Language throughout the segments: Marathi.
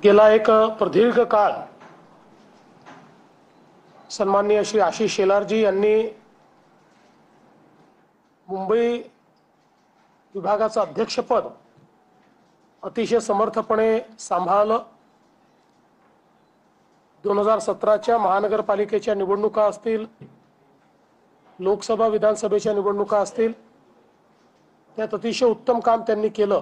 गेला एक प्रदीर्घ काळ सन्माननीय श्री आशिष शेलारजी यांनी मुंबई विभागाचं अध्यक्षपद अतिशय समर्थपणे सांभाळलं। 2017च्या महानगरपालिकेच्या निवडणुका असतील, लोकसभा विधानसभेच्या निवडणुका असतील, त्यात अतिशय उत्तम काम त्यांनी केलं।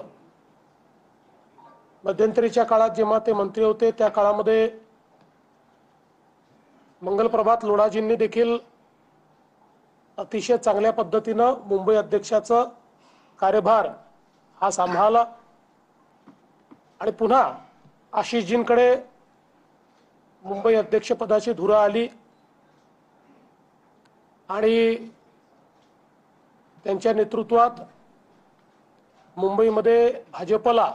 मध्यंतरीच्या काळात जेव्हा ते मंत्री होते त्या काळामध्ये मंगलप्रभात लोढाजींनी देखील अतिशय चांगल्या पद्धतीने मुंबई अध्यक्षाचा कार्यभार हा सांभाळला आणि पुन्हा आशिषजींकडे मुंबई अध्यक्षपदाची धुरा आली आणि त्यांच्या नेतृत्वात मुंबईमध्ये भाजपला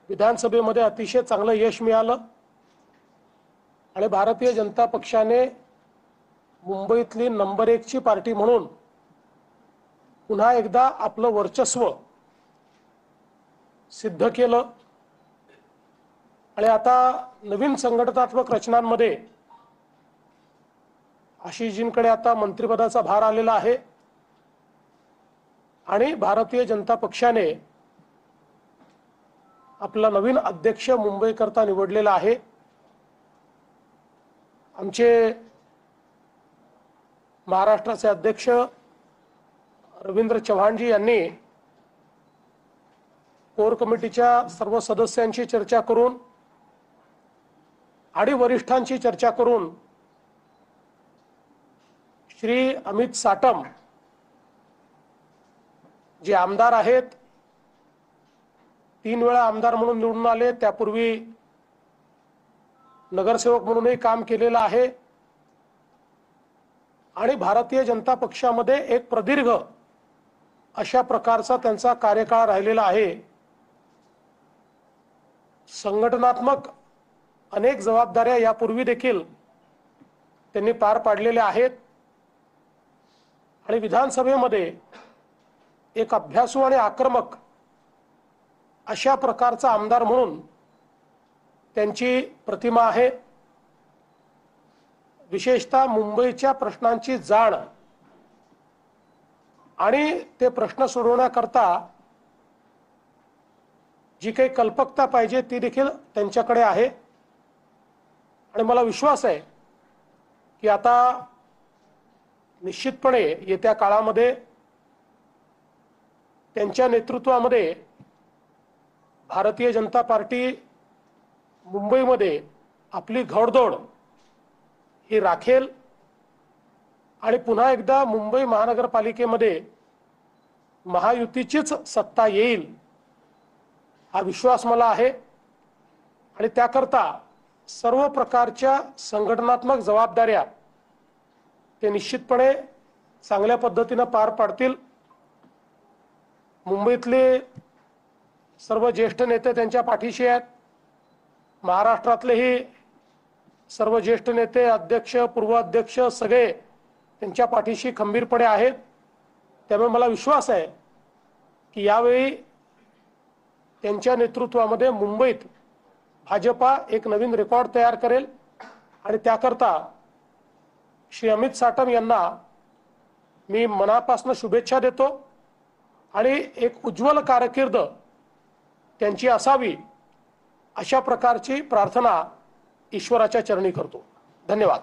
विधानसभेमध्ये अतिशय चांगलं यश मिळालं आणि भारतीय जनता पक्षाने मुंबईतली नंबर 1 ची पार्टी म्हणून पुन्हा एकदा आपलं वर्चस्व सिद्ध केलं। आणि आता नवीन संघटनात्मक रचनांमध्ये आशिषजींकडे आता मंत्रिपदाचा भार आलेला आहे आणि भारतीय जनता पक्षाने आपला नवीन अध्यक्ष मुंबईकरता निवडलेला आहे। आमचे महाराष्ट्राचे अध्यक्ष रवींद्र चव्हाणजी यांनी कोर कमिटीच्या सर्व सदस्यांशी चर्चा करून आणि वरिष्ठांशी चर्चा करून श्री अमित साटम जे आमदार आहेत, 3 वेळा आमदार म्हणून निवडून आले, त्यापूर्वी नगरसेवक म्हणूनही काम केलेलं आहे आणि भारतीय जनता पक्षामध्ये एक प्रदीर्घ अशा प्रकारचा त्यांचा कार्यकाळ राहिलेला आहे। संघटनात्मक अनेक जबाबदाऱ्या यापूर्वी देखील त्यांनी पार पाडलेल्या आहेत आणि विधानसभेमध्ये एक अभ्यासू आणि आक्रमक अशा प्रकारचा आमदार म्हणून त्यांची प्रतिमा आहे। विशेषतः मुंबईच्या प्रश्नांची जाण आणि ते प्रश्न सोडवण्याकरता जी काही कल्पकता पाहिजे ती देखील त्यांच्याकडे आहे आणि मला विश्वास आहे की आता निश्चितपणे येत्या काळामध्ये त्यांच्या नेतृत्वामध्ये भारतीय जनता पार्टी मुंबईमध्ये आपली घोडदौड ही राखेल आणि पुन्हा एकदा मुंबई महानगरपालिकेमध्ये महायुतीचीच सत्ता येईल हा विश्वास मला आहे आणि त्याकरता सर्व प्रकारच्या संघटनात्मक जबाबदाऱ्या ते निश्चितपणे चांगल्या पद्धतीने पार पाडतील। मुंबईतले सर्व ज्येष्ठ नेते त्यांच्या पाठीशी आहेत। महाराष्ट्रातलेही सर्व ज्येष्ठ नेते, अध्यक्ष, पूर्व अध्यक्ष सगळे त्यांच्या पाठीशी खंबीरपणे आहेत। त्यामुळे मला विश्वास आहे की यावेळी त्यांच्या नेतृत्वामध्ये मुंबईत भाजपा एक नवीन रेकॉर्ड तयार करेल आणि त्याकरता श्री अमित साटम यांना मी मनापासून शुभेच्छा देतो आणि एक उज्ज्वल कारकीर्द त्यांची असावी अशा प्रकारची प्रार्थना ईश्वराच्या चरणी करतो। धन्यवाद।